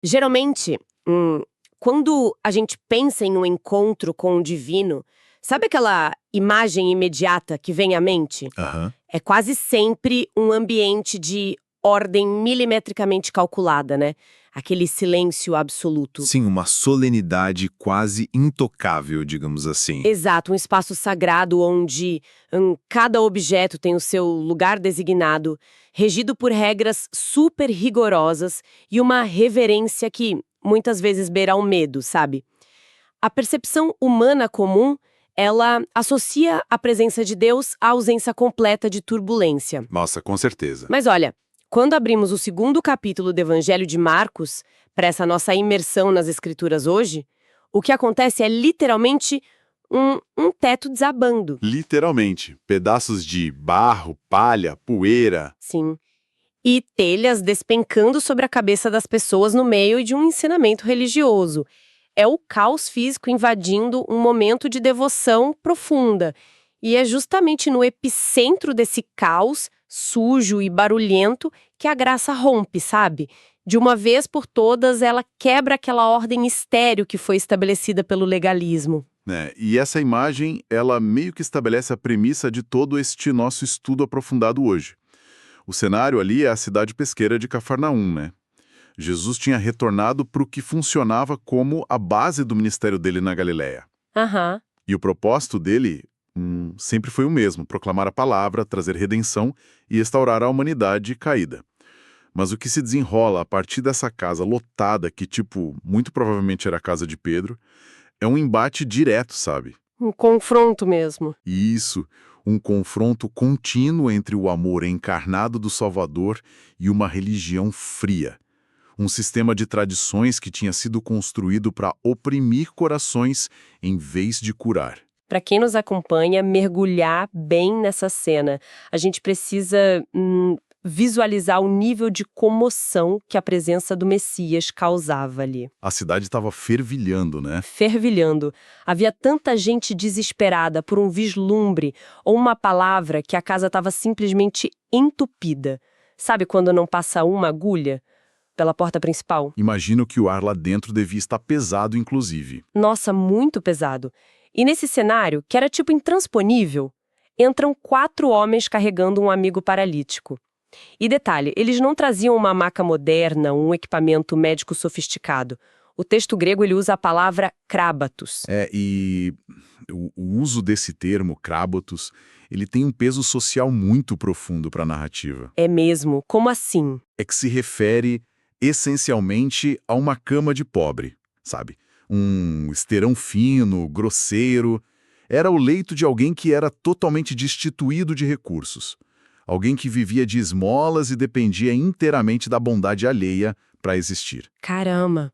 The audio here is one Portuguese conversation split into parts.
Geralmente, quando a gente pensa em um encontro com o divino, sabe aquela imagem imediata que vem à mente? Aham. É quase sempre um ambiente de ordem milimetricamente calculada, né? Aquele silêncio absoluto. Sim, uma solenidade quase intocável, digamos assim. Exato, um espaço sagrado onde cada objeto tem o seu lugar designado, regido por regras super rigorosas e uma reverência que muitas vezes beira ao medo, sabe? A percepção humana comum, ela associa a presença de Deus à ausência completa de turbulência. Nossa, com certeza. Mas olha, quando abrimos o segundo capítulo do Evangelho de Marcos, para essa nossa imersão nas Escrituras hoje, o que acontece é literalmente um teto desabando. Literalmente, pedaços de barro, palha, poeira. Sim. E telhas despencando sobre a cabeça das pessoas no meio de um ensinamento religioso. É o caos físico invadindo um momento de devoção profunda. E é justamente no epicentro desse caos, sujo e barulhento, que a graça rompe, sabe? De uma vez por todas, ela quebra aquela ordem estéril que foi estabelecida pelo legalismo. Né? E essa imagem, ela meio que estabelece a premissa de todo este nosso estudo aprofundado hoje. O cenário ali é a cidade pesqueira de Cafarnaum, né? Jesus tinha retornado para o que funcionava como a base do ministério dele na Galileia. Aham. E o propósito dele sempre foi o mesmo, proclamar a palavra, trazer redenção e restaurar a humanidade caída. Mas o que se desenrola a partir dessa casa lotada, que, muito provavelmente era a casa de Pedro, é um embate direto, sabe? Um confronto mesmo. E isso, um confronto contínuo entre o amor encarnado do Salvador e uma religião fria. Um sistema de tradições que tinha sido construído para oprimir corações em vez de curar. Para quem nos acompanha, mergulhar bem nessa cena. A gente precisa visualizar o nível de comoção que a presença do Messias causava ali. A cidade estava fervilhando, né? Fervilhando. Havia tanta gente desesperada por um vislumbre ou uma palavra que a casa estava simplesmente entupida. Sabe quando não passa uma agulha pela porta principal? Imagino que o ar lá dentro devia estar pesado, inclusive. Nossa, muito pesado. E nesse cenário, que era tipo intransponível, entram 4 homens carregando um amigo paralítico. E detalhe, eles não traziam uma maca moderna, um equipamento médico sofisticado. O texto grego ele usa a palavra krábatos. E o uso desse termo, krábatos, ele tem um peso social muito profundo para a narrativa. É mesmo? Como assim? É que se refere essencialmente a uma cama de pobre, sabe? Um esteirão fino, grosseiro. Era o leito de alguém que era totalmente destituído de recursos. Alguém que vivia de esmolas e dependia inteiramente da bondade alheia para existir. Caramba!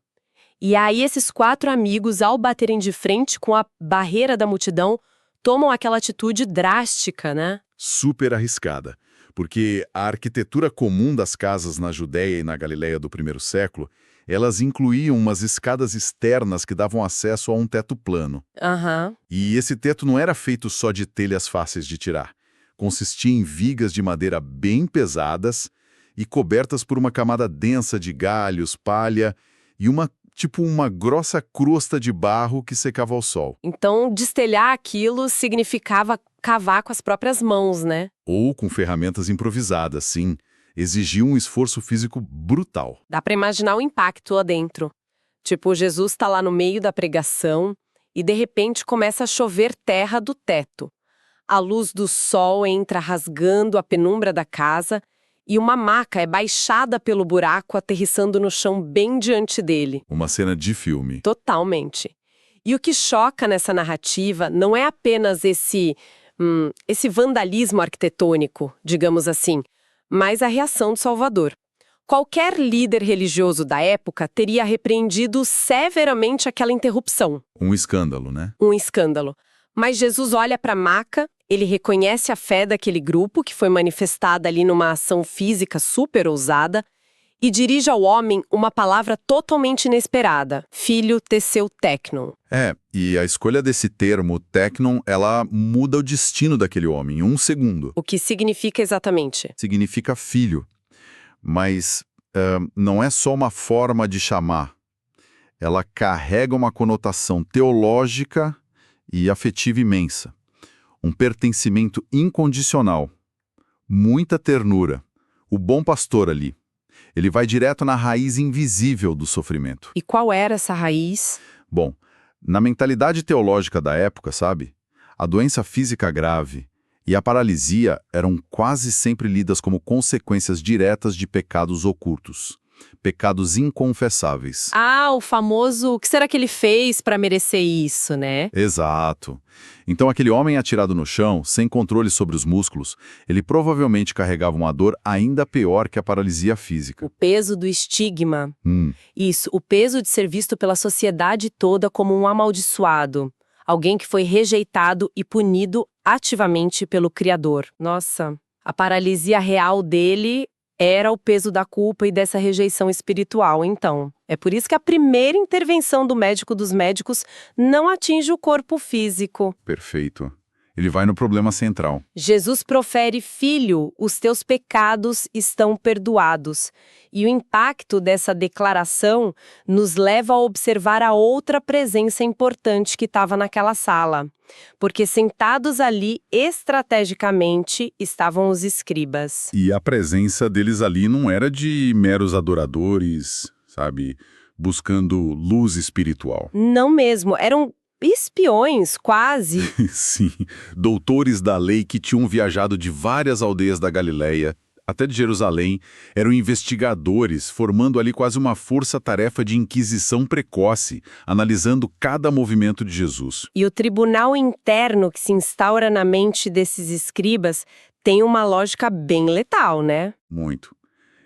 E aí esses 4 amigos, ao baterem de frente com a barreira da multidão, tomam aquela atitude drástica, né? Super arriscada, porque a arquitetura comum das casas na Judéia e na Galileia do primeiro século, elas incluíam umas escadas externas que davam acesso a um teto plano. Aham. E esse teto não era feito só de telhas fáceis de tirar. Consistia em vigas de madeira bem pesadas e cobertas por uma camada densa de galhos, palha e uma grossa crosta de barro que secava ao sol. Então, destelhar aquilo significava cavar com as próprias mãos, né? Ou com ferramentas improvisadas, sim. Exigia um esforço físico brutal. Dá pra imaginar o impacto lá dentro. Tipo, Jesus tá lá no meio da pregação e de repente começa a chover terra do teto. A luz do sol entra rasgando a penumbra da casa e uma maca é baixada pelo buraco, aterrissando no chão bem diante dele. Uma cena de filme. Totalmente. E o que choca nessa narrativa não é apenas esse vandalismo arquitetônico, digamos assim, mas a reação do Salvador. Qualquer líder religioso da época teria repreendido severamente aquela interrupção. Um escândalo, né? Um escândalo. Mas Jesus olha para a maca, ele reconhece a fé daquele grupo que foi manifestada ali numa ação física super ousada e dirige ao homem uma palavra totalmente inesperada: filho teseu teknon. E a escolha desse termo, teknon, ela muda o destino daquele homem em um segundo. O que significa exatamente? Significa filho. Mas não é só uma forma de chamar. Ela carrega uma conotação teológica e afetiva imensa. Um pertencimento incondicional. Muita ternura. O bom pastor ali. Ele vai direto na raiz invisível do sofrimento. E qual era essa raiz? Bom, na mentalidade teológica da época, sabe? A doença física grave e a paralisia eram quase sempre lidas como consequências diretas de pecados ocultos. Pecados inconfessáveis. Ah, o famoso, o que será que ele fez para merecer isso, né? Exato. Então aquele homem atirado no chão, sem controle sobre os músculos, ele provavelmente carregava uma dor ainda pior que a paralisia física. O peso do estigma. Hum, Isso, o peso de ser visto pela sociedade toda como um amaldiçoado. Alguém que foi rejeitado e punido ativamente pelo Criador. Nossa, a paralisia real dele era o peso da culpa e dessa rejeição espiritual, então. É por isso que a primeira intervenção do médico dos médicos não atinge o corpo físico. perfeito. Ele vai no problema central. Jesus profere: filho, os teus pecados estão perdoados. E o impacto dessa declaração nos leva a observar a outra presença importante que estava naquela sala. Porque sentados ali, estrategicamente, estavam os escribas. E a presença deles ali não era de meros adoradores, sabe, buscando luz espiritual. Não mesmo, eram espiões, quase. Sim, doutores da lei que tinham viajado de várias aldeias da Galileia, até de Jerusalém, eram investigadores, formando ali quase uma força-tarefa de inquisição precoce, analisando cada movimento de Jesus. E o tribunal interno que se instaura na mente desses escribas tem uma lógica bem letal, né? Muito.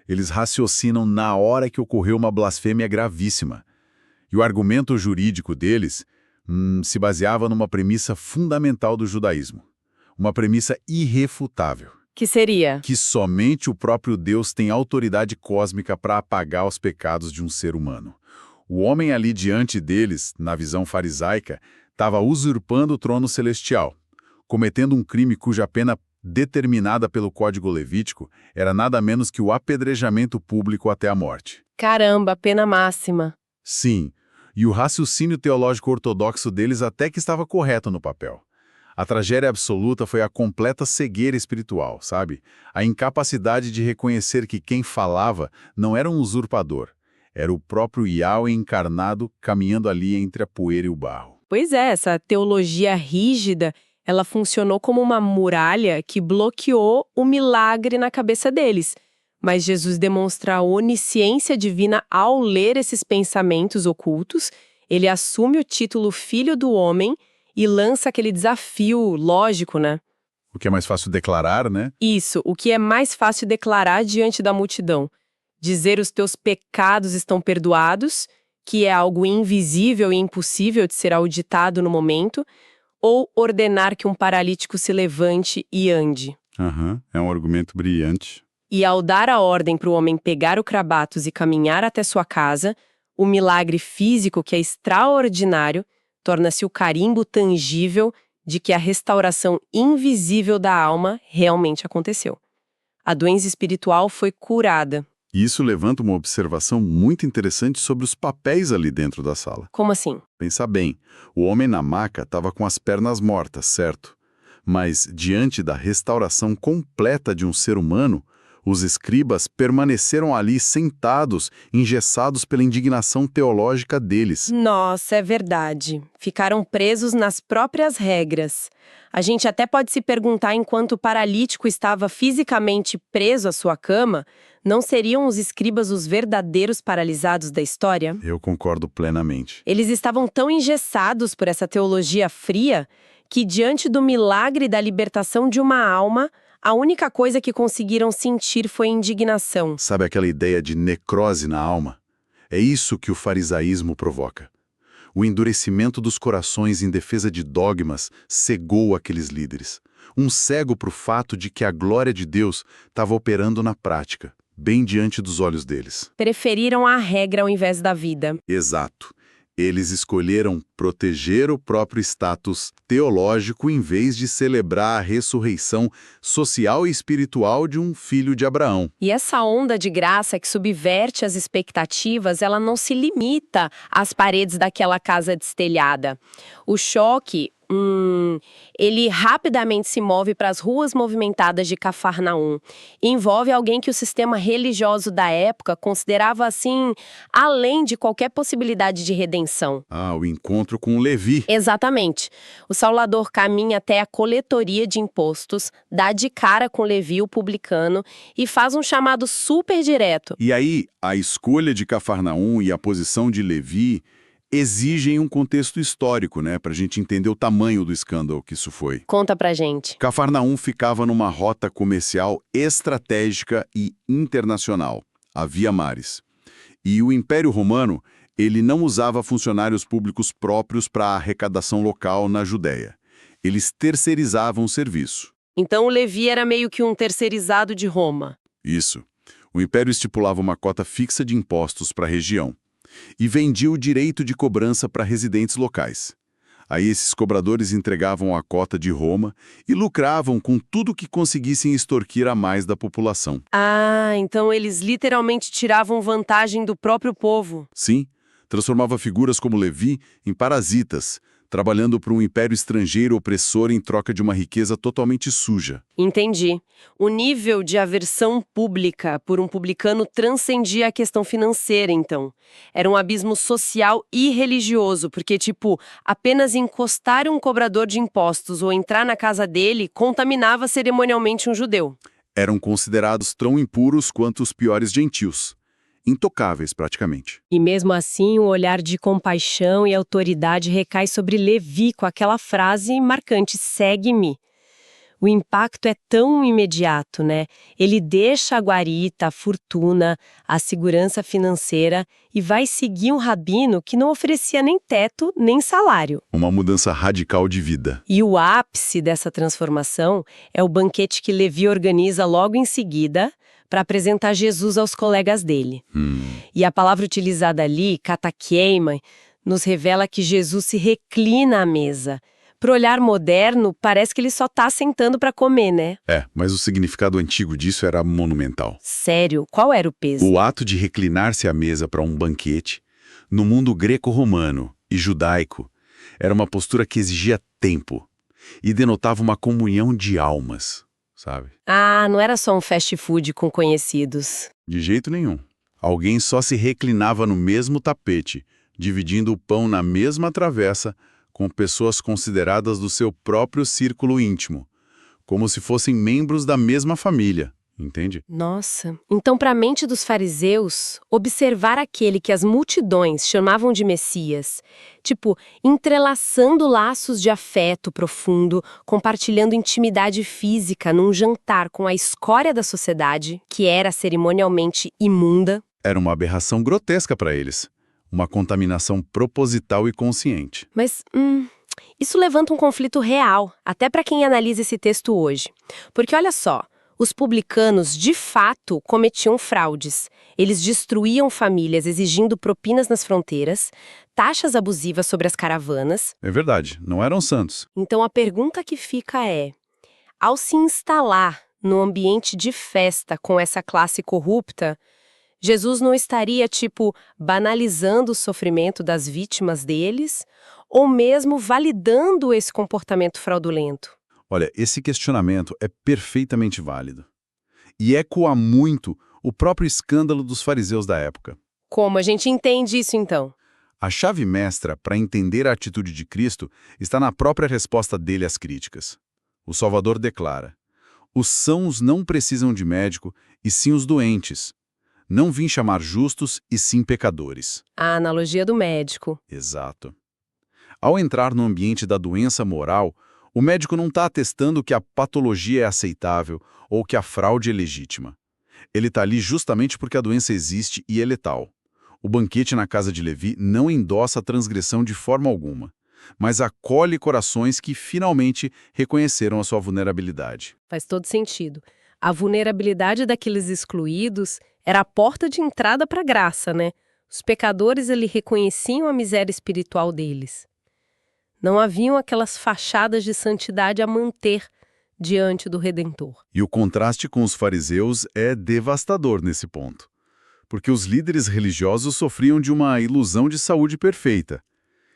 Eles raciocinam na hora que ocorreu uma blasfêmia gravíssima. E o argumento jurídico deles se baseava numa premissa fundamental do judaísmo. Uma premissa irrefutável. Que seria? Que somente o próprio Deus tem autoridade cósmica para apagar os pecados de um ser humano. O homem ali diante deles, na visão farisaica, estava usurpando o trono celestial, cometendo um crime cuja pena determinada pelo Código Levítico era nada menos que o apedrejamento público até a morte. Caramba, pena máxima. Sim, e o raciocínio teológico ortodoxo deles até que estava correto no papel. A tragédia absoluta foi a completa cegueira espiritual, sabe? A incapacidade de reconhecer que quem falava não era um usurpador, era o próprio Yahweh encarnado caminhando ali entre a poeira e o barro. Pois é, essa teologia rígida, ela funcionou como uma muralha que bloqueou o milagre na cabeça deles. Mas Jesus demonstra a onisciência divina ao ler esses pensamentos ocultos. Ele assume o título Filho do Homem e lança aquele desafio lógico, né? O que é mais fácil declarar, né? Isso, o que é mais fácil declarar diante da multidão. Dizer os teus pecados estão perdoados, que é algo invisível e impossível de ser auditado no momento, ou ordenar que um paralítico se levante e ande. É um argumento brilhante. E ao dar a ordem para o homem pegar o crabatus e caminhar até sua casa, o milagre físico, que é extraordinário, torna-se o carimbo tangível de que a restauração invisível da alma realmente aconteceu. A doença espiritual foi curada. E isso levanta uma observação muito interessante sobre os papéis ali dentro da sala. Como assim? Pensa bem, o homem na maca estava com as pernas mortas, certo? Mas, diante da restauração completa de um ser humano, os escribas permaneceram ali sentados, engessados pela indignação teológica deles. Nossa, é verdade. Ficaram presos nas próprias regras. A gente até pode se perguntar, enquanto o paralítico estava fisicamente preso à sua cama, não seriam os escribas os verdadeiros paralisados da história? Eu concordo plenamente. Eles estavam tão engessados por essa teologia fria que, diante do milagre da libertação de uma alma, a única coisa que conseguiram sentir foi indignação. Sabe aquela ideia de necrose na alma? É isso que o farisaísmo provoca. O endurecimento dos corações em defesa de dogmas cegou aqueles líderes. Um cego para o fato de que a glória de Deus estava operando na prática, bem diante dos olhos deles. Preferiram a regra ao invés da vida. Exato. Eles escolheram proteger o próprio status teológico em vez de celebrar a ressurreição social e espiritual de um filho de Abraão. E essa onda de graça que subverte as expectativas, ela não se limita às paredes daquela casa destelhada. O choque, ele rapidamente se move para as ruas movimentadas de Cafarnaum. Envolve alguém que o sistema religioso da época considerava assim, além de qualquer possibilidade de redenção. Ah, o encontro com Levi. Exatamente. O Salvador caminha até a coletoria de impostos, dá de cara com Levi, o publicano, e faz um chamado super direto. E aí, a escolha de Cafarnaum e a posição de Levi exigem um contexto histórico, né, para a gente entender o tamanho do escândalo que isso foi. Conta pra gente. Cafarnaum ficava numa rota comercial estratégica e internacional, a Via Maris. E o Império Romano, ele não usava funcionários públicos próprios para a arrecadação local na Judéia. Eles terceirizavam o serviço. Então o Levi era meio que um terceirizado de Roma. Isso. O Império estipulava uma cota fixa de impostos para a região e vendia o direito de cobrança para residentes locais. Aí esses cobradores entregavam a cota de Roma e lucravam com tudo que conseguissem extorquir a mais da população. Ah, então eles literalmente tiravam vantagem do próprio povo. Sim, transformava figuras como Levi em parasitas, trabalhando para um império estrangeiro opressor em troca de uma riqueza totalmente suja. Entendi. O nível de aversão pública por um publicano transcendia a questão financeira, então. Era um abismo social e religioso, porque, apenas encostar um cobrador de impostos ou entrar na casa dele contaminava cerimonialmente um judeu. Eram considerados tão impuros quanto os piores gentios. Intocáveis, praticamente. E mesmo assim, o olhar de compaixão e autoridade recai sobre Levi com aquela frase marcante, segue-me. O impacto é tão imediato, né? Ele deixa a guarita, a fortuna, a segurança financeira e vai seguir um rabino que não oferecia nem teto, nem salário. Uma mudança radical de vida. E o ápice dessa transformação é o banquete que Levi organiza logo em seguida para apresentar Jesus aos colegas dele. E a palavra utilizada ali, katakeima, nos revela que Jesus se reclina à mesa. Pro olhar moderno, parece que ele só tá sentando para comer, né? Mas o significado antigo disso era monumental. Sério? Qual era o peso? O ato de reclinar-se à mesa para um banquete, no mundo greco-romano e judaico, era uma postura que exigia tempo e denotava uma comunhão de almas, sabe? Ah, não era só um fast food com conhecidos. De jeito nenhum. Alguém só se reclinava no mesmo tapete, dividindo o pão na mesma travessa, com pessoas consideradas do seu próprio círculo íntimo, como se fossem membros da mesma família, entende? Nossa, então para a mente dos fariseus, observar aquele que as multidões chamavam de Messias, entrelaçando laços de afeto profundo, compartilhando intimidade física num jantar com a escória da sociedade, que era cerimonialmente imunda. Era uma aberração grotesca para eles. Uma contaminação proposital e consciente. Mas, isso levanta um conflito real, até para quem analisa esse texto hoje. Porque olha só, os publicanos, de fato, cometiam fraudes. Eles destruíam famílias exigindo propinas nas fronteiras, taxas abusivas sobre as caravanas. É verdade, não eram santos. Então a pergunta que fica é, ao se instalar no ambiente de festa com essa classe corrupta, Jesus não estaria, banalizando o sofrimento das vítimas deles, ou mesmo validando esse comportamento fraudulento? Olha, esse questionamento é perfeitamente válido. E ecoa muito o próprio escândalo dos fariseus da época. Como a gente entende isso, então? A chave mestra para entender a atitude de Cristo está na própria resposta dele às críticas. O Salvador declara: os sãos não precisam de médico, e sim os doentes. Não vim chamar justos, e sim pecadores. A analogia do médico. Exato. Ao entrar no ambiente da doença moral, o médico não está atestando que a patologia é aceitável ou que a fraude é legítima. Ele está ali justamente porque a doença existe e é letal. O banquete na casa de Levi não endossa a transgressão de forma alguma, mas acolhe corações que finalmente reconheceram a sua vulnerabilidade. Faz todo sentido. A vulnerabilidade daqueles excluídos era a porta de entrada para a graça, né? Os pecadores ali reconheciam a miséria espiritual deles. Não haviam aquelas fachadas de santidade a manter diante do Redentor. E o contraste com os fariseus é devastador nesse ponto. Porque os líderes religiosos sofriam de uma ilusão de saúde perfeita.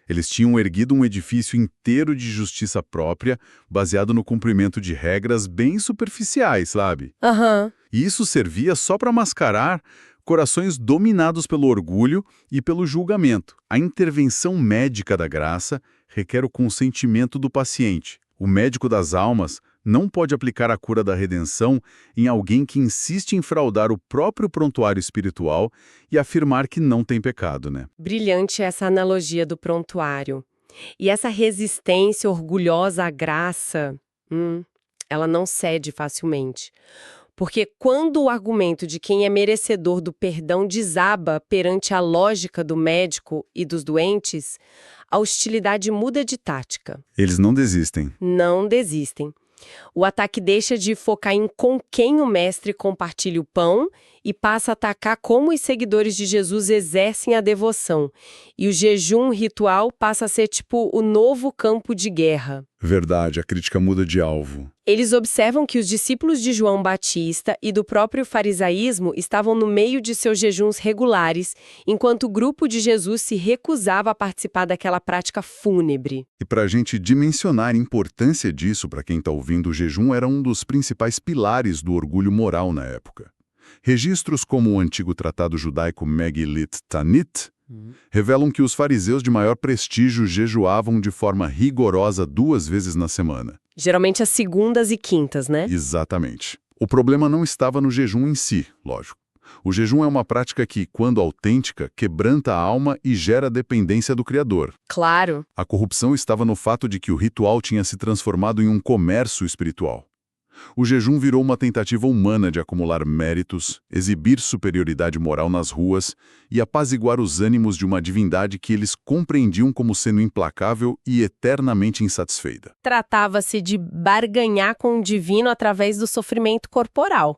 Eles tinham erguido um edifício inteiro de justiça própria, baseado no cumprimento de regras bem superficiais, sabe? Aham. E isso servia só para mascarar corações dominados pelo orgulho e pelo julgamento. A intervenção médica da graça requer o consentimento do paciente. O médico das almas não pode aplicar a cura da redenção em alguém que insiste em fraudar o próprio prontuário espiritual e afirmar que não tem pecado, né? Brilhante essa analogia do prontuário. E essa resistência orgulhosa à graça, ela não cede facilmente. Porque quando o argumento de quem é merecedor do perdão desaba perante a lógica do médico e dos doentes, a hostilidade muda de tática. Eles não desistem. Não desistem. O ataque deixa de focar em com quem o mestre compartilha o pão e passa a atacar como os seguidores de Jesus exercem a devoção. E o jejum ritual passa a ser tipo o novo campo de guerra. Verdade, a crítica muda de alvo. Eles observam que os discípulos de João Batista e do próprio farisaísmo estavam no meio de seus jejuns regulares, enquanto o grupo de Jesus se recusava a participar daquela prática fúnebre. E para a gente dimensionar a importância disso para quem está ouvindo, o jejum era um dos principais pilares do orgulho moral na época. Registros como o antigo tratado judaico Megilit Tanit revelam que os fariseus de maior prestígio jejuavam de forma rigorosa 2 vezes na semana. Geralmente às segundas e quintas, né? Exatamente. O problema não estava no jejum em si, lógico. O jejum é uma prática que, quando autêntica, quebranta a alma e gera dependência do Criador. Claro. A corrupção estava no fato de que o ritual tinha se transformado em um comércio espiritual. O jejum virou uma tentativa humana de acumular méritos, exibir superioridade moral nas ruas e apaziguar os ânimos de uma divindade que eles compreendiam como sendo implacável e eternamente insatisfeita. Tratava-se de barganhar com o divino através do sofrimento corporal.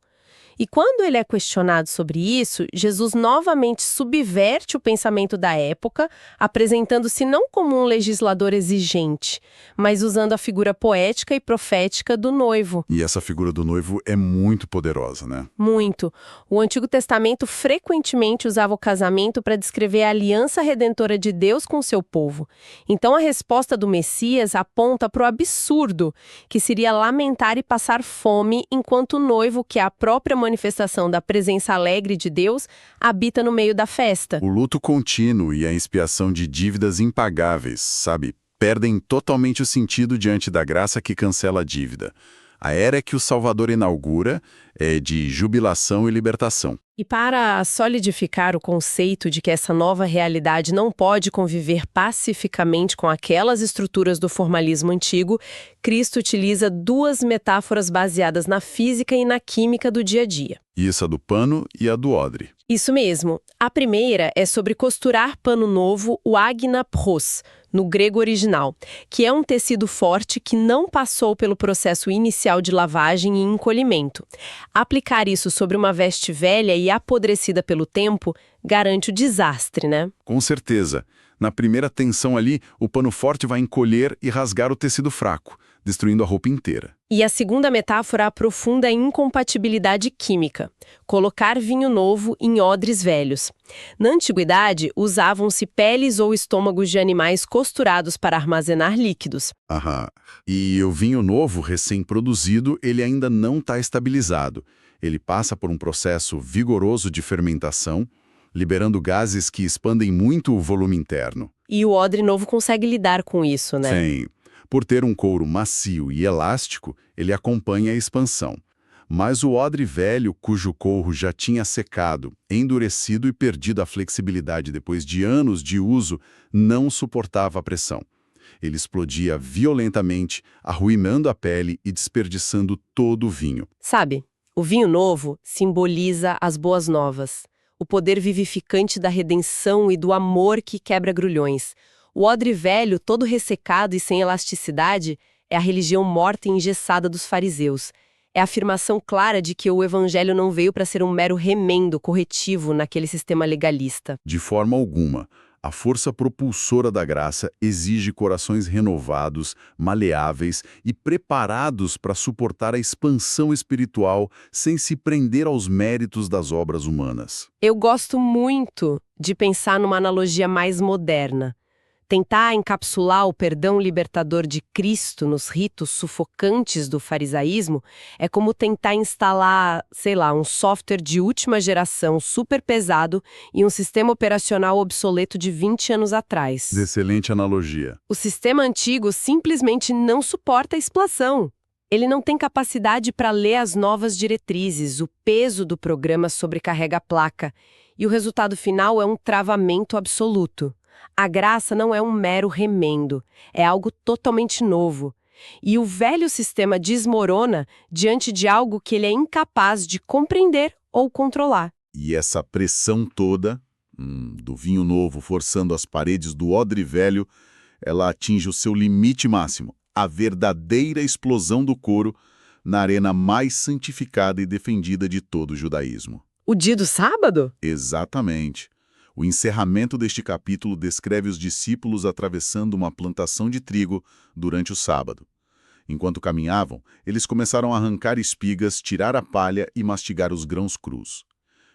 E quando ele é questionado sobre isso, Jesus novamente subverte o pensamento da época, apresentando-se não como um legislador exigente, mas usando a figura poética e profética do noivo. E essa figura do noivo é muito poderosa, né? Muito. O Antigo Testamento frequentemente usava o casamento para descrever a aliança redentora de Deus com o seu povo. Então a resposta do Messias aponta para o absurdo, que seria lamentar e passar fome enquanto o noivo, que é a própria manifestação da presença alegre de Deus, habita no meio da festa. O luto contínuo e a expiação de dívidas impagáveis, sabe, perdem totalmente o sentido diante da graça que cancela a dívida. A era que o Salvador inaugura é de jubilação e libertação. E para solidificar o conceito de que essa nova realidade não pode conviver pacificamente com aquelas estruturas do formalismo antigo, Cristo utiliza 2 metáforas baseadas na física e na química do dia a dia. Isso a do pano e a do odre. Isso mesmo. A primeira é sobre costurar pano novo, o agna pros, no grego original, que é um tecido forte que não passou pelo processo inicial de lavagem e encolhimento. Aplicar isso sobre uma veste velha e apodrecida pelo tempo garante o desastre, né? Com certeza. Na primeira tensão ali, o pano forte vai encolher e rasgar o tecido fraco, destruindo a roupa inteira. E a segunda metáfora aprofunda a incompatibilidade química. Colocar vinho novo em odres velhos. Na antiguidade, usavam-se peles ou estômagos de animais costurados para armazenar líquidos. Aham. E o vinho novo, recém-produzido, ele ainda não está estabilizado. Ele passa por um processo vigoroso de fermentação, liberando gases que expandem muito o volume interno. E o odre novo consegue lidar com isso, né? Sim. Por ter um couro macio e elástico, ele acompanha a expansão. Mas o odre velho, cujo couro já tinha secado, endurecido e perdido a flexibilidade depois de anos de uso, não suportava a pressão. Ele explodia violentamente, arruinando a pele e desperdiçando todo o vinho. Sabe, o vinho novo simboliza as boas novas, o poder vivificante da redenção e do amor que quebra grulhões. O odre velho, todo ressecado e sem elasticidade, é a religião morta e engessada dos fariseus. É a afirmação clara de que o evangelho não veio para ser um mero remendo corretivo naquele sistema legalista. De forma alguma. A força propulsora da graça exige corações renovados, maleáveis e preparados para suportar a expansão espiritual sem se prender aos méritos das obras humanas. Eu gosto muito de pensar numa analogia mais moderna. Tentar encapsular o perdão libertador de Cristo nos ritos sufocantes do farisaísmo é como tentar instalar, sei lá, um software de última geração super pesado em um sistema operacional obsoleto de 20 anos atrás. Excelente analogia. O sistema antigo simplesmente não suporta a expansão. Ele não tem capacidade para ler as novas diretrizes, o peso do programa sobrecarrega a placa, e o resultado final é um travamento absoluto. A graça não é um mero remendo, é algo totalmente novo. E o velho sistema desmorona diante de algo que ele é incapaz de compreender ou controlar. E essa pressão toda, do vinho novo forçando as paredes do odre velho, ela atinge o seu limite máximo, a verdadeira explosão do coro na arena mais santificada e defendida de todo o judaísmo. O dia do sábado? Exatamente. O encerramento deste capítulo descreve os discípulos atravessando uma plantação de trigo durante o sábado. Enquanto caminhavam, eles começaram a arrancar espigas, tirar a palha e mastigar os grãos crus.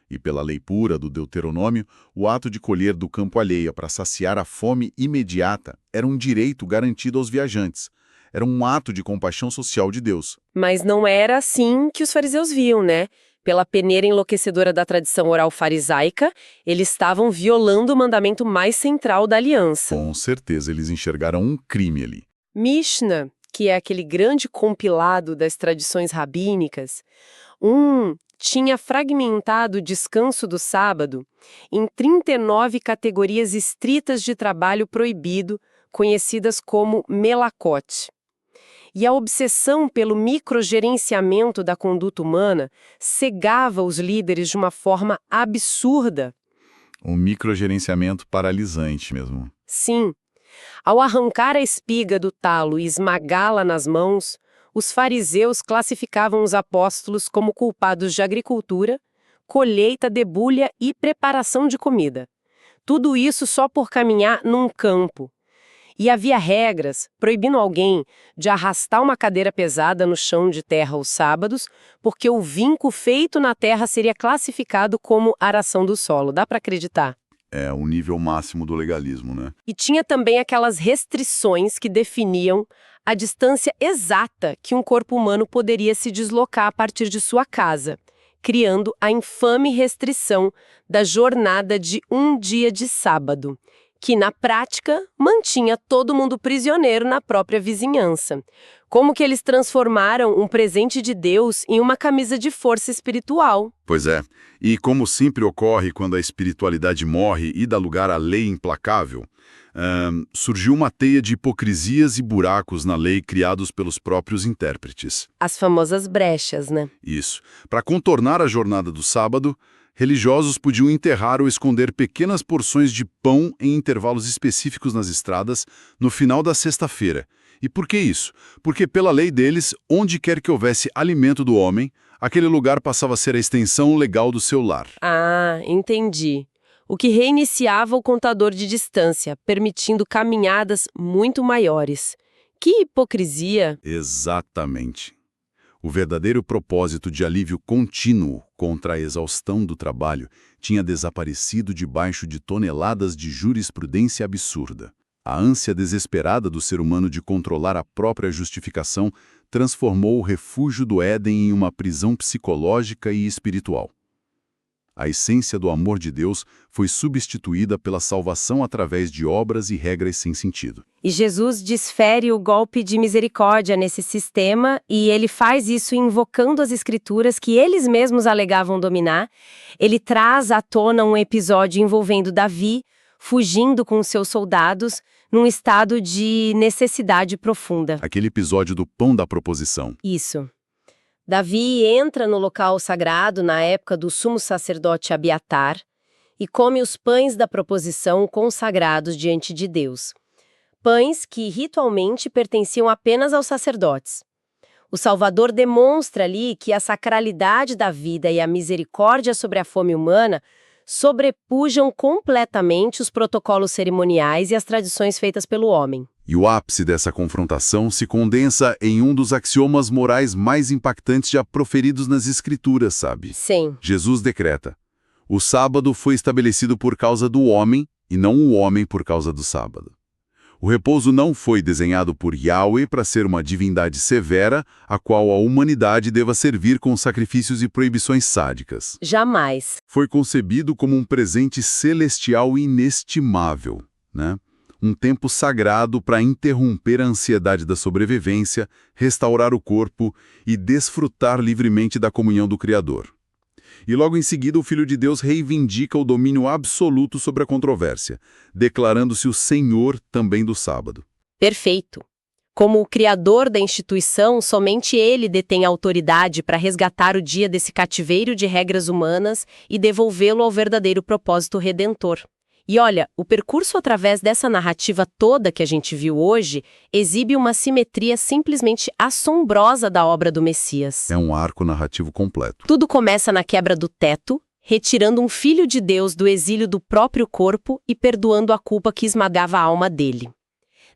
E pela lei pura do Deuteronômio, o ato de colher do campo alheia para saciar a fome imediata era um direito garantido aos viajantes. Era um ato de compaixão social de Deus. Mas não era assim que os fariseus viam, né? Pela peneira enlouquecedora da tradição oral farisaica, eles estavam violando o mandamento mais central da aliança. Com certeza, eles enxergaram um crime ali. Mishnah, que é aquele grande compilado das tradições rabínicas, tinha fragmentado o descanso do sábado em 39 categorias estritas de trabalho proibido, conhecidas como melakot. E a obsessão pelo microgerenciamento da conduta humana cegava os líderes de uma forma absurda. Um microgerenciamento paralisante mesmo. Sim. Ao arrancar a espiga do talo e esmagá-la nas mãos, os fariseus classificavam os apóstolos como culpados de agricultura, colheita, debulha e preparação de comida. Tudo isso só por caminhar num campo. E havia regras proibindo alguém de arrastar uma cadeira pesada no chão de terra aos sábados, porque o vinco feito na terra seria classificado como aração do solo. Dá para acreditar? É o nível máximo do legalismo, né? E tinha também aquelas restrições que definiam a distância exata que um corpo humano poderia se deslocar a partir de sua casa, criando a infame restrição da jornada de um dia de sábado, que, na prática, mantinha todo mundo prisioneiro na própria vizinhança. Como que eles transformaram um presente de Deus em uma camisa de força espiritual. Pois é. E como sempre ocorre quando a espiritualidade morre e dá lugar à lei implacável, surgiu uma teia de hipocrisias e buracos na lei criados pelos próprios intérpretes. As famosas brechas, né? Isso. Para contornar a jornada do sábado, religiosos podiam enterrar ou esconder pequenas porções de pão em intervalos específicos nas estradas no final da sexta-feira. E por que isso? Porque, pela lei deles, onde quer que houvesse alimento do homem, aquele lugar passava a ser a extensão legal do seu lar. Ah, entendi. O que reiniciava o contador de distância, permitindo caminhadas muito maiores. Que hipocrisia! Exatamente. O verdadeiro propósito de alívio contínuo contra a exaustão do trabalho tinha desaparecido debaixo de toneladas de jurisprudência absurda. A ânsia desesperada do ser humano de controlar a própria justificação transformou o refúgio do Éden em uma prisão psicológica e espiritual. A essência do amor de Deus foi substituída pela salvação através de obras e regras sem sentido. E Jesus desfere o golpe de misericórdia nesse sistema, e ele faz isso invocando as escrituras que eles mesmos alegavam dominar. Ele traz à tona um episódio envolvendo Davi, fugindo com seus soldados, num estado de necessidade profunda. Aquele episódio do pão da proposição. Isso. Davi entra no local sagrado na época do sumo sacerdote Abiatar e come os pães da proposição consagrados diante de Deus. Pães que ritualmente pertenciam apenas aos sacerdotes. O Salvador demonstra ali que a sacralidade da vida e a misericórdia sobre a fome humana sobrepujam completamente os protocolos cerimoniais e as tradições feitas pelo homem. E o ápice dessa confrontação se condensa em um dos axiomas morais mais impactantes já proferidos nas Escrituras, sabe? Sim. Jesus decreta: o sábado foi estabelecido por causa do homem e não o homem por causa do sábado. O repouso não foi desenhado por Yahweh para ser uma divindade severa, a qual a humanidade deva servir com sacrifícios e proibições sádicas. Jamais. Foi concebido como um presente celestial inestimável, né? Um tempo sagrado para interromper a ansiedade da sobrevivência, restaurar o corpo e desfrutar livremente da comunhão do Criador. E logo em seguida o Filho de Deus reivindica o domínio absoluto sobre a controvérsia, declarando-se o Senhor também do sábado. Perfeito. Como o criador da instituição, somente ele detém a autoridade para resgatar o dia desse cativeiro de regras humanas e devolvê-lo ao verdadeiro propósito redentor. E olha, o percurso através dessa narrativa toda que a gente viu hoje exibe uma simetria simplesmente assombrosa da obra do Messias. É um arco narrativo completo. Tudo começa na quebra do teto, retirando um filho de Deus do exílio do próprio corpo e perdoando a culpa que esmagava a alma dele.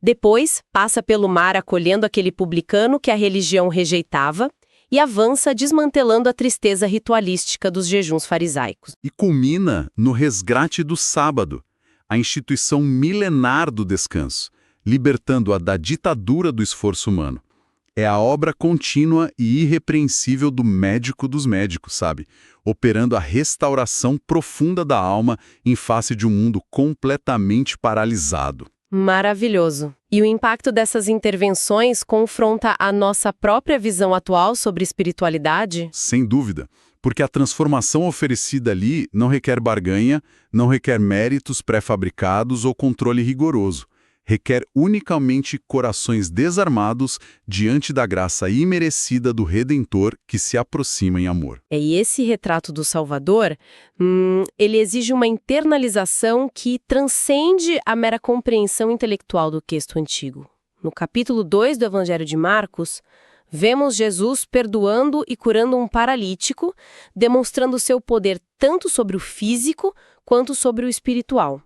Depois, passa pelo mar acolhendo aquele publicano que a religião rejeitava e avança desmantelando a tristeza ritualística dos jejuns farisaicos. E culmina no resgate do sábado, a instituição milenar do descanso, libertando-a da ditadura do esforço humano. É a obra contínua e irrepreensível do médico dos médicos, sabe? Operando a restauração profunda da alma em face de um mundo completamente paralisado. Maravilhoso. E o impacto dessas intervenções confronta a nossa própria visão atual sobre espiritualidade? Sem dúvida, porque a transformação oferecida ali não requer barganha, não requer méritos pré-fabricados ou controle rigoroso. Requer unicamente corações desarmados diante da graça imerecida do Redentor que se aproxima em amor. E esse retrato do Salvador, ele exige uma internalização que transcende a mera compreensão intelectual do texto antigo. No capítulo 2 do Evangelho de Marcos, vemos Jesus perdoando e curando um paralítico, demonstrando seu poder tanto sobre o físico quanto sobre o espiritual.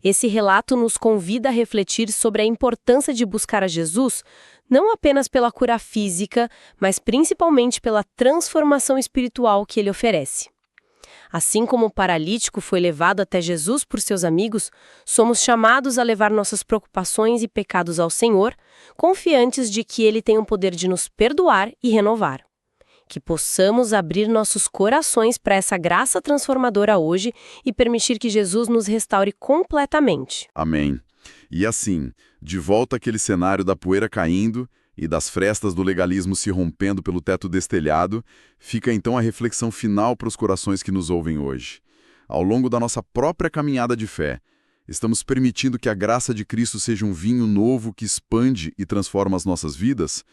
Esse relato nos convida a refletir sobre a importância de buscar a Jesus, não apenas pela cura física, mas principalmente pela transformação espiritual que ele oferece. Assim como o paralítico foi levado até Jesus por seus amigos, somos chamados a levar nossas preocupações e pecados ao Senhor, confiantes de que Ele tem o poder de nos perdoar e renovar. Que possamos abrir nossos corações para essa graça transformadora hoje e permitir que Jesus nos restaure completamente. Amém. E assim, de volta àquele cenário da poeira caindo e das frestas do legalismo se rompendo pelo teto destelhado, fica então a reflexão final para os corações que nos ouvem hoje. Ao longo da nossa própria caminhada de fé, estamos permitindo que a graça de Cristo seja um vinho novo que expande e transforma as nossas vidas?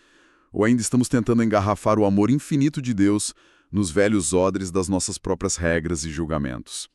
Ou ainda estamos tentando engarrafar o amor infinito de Deus nos velhos odres das nossas próprias regras e julgamentos?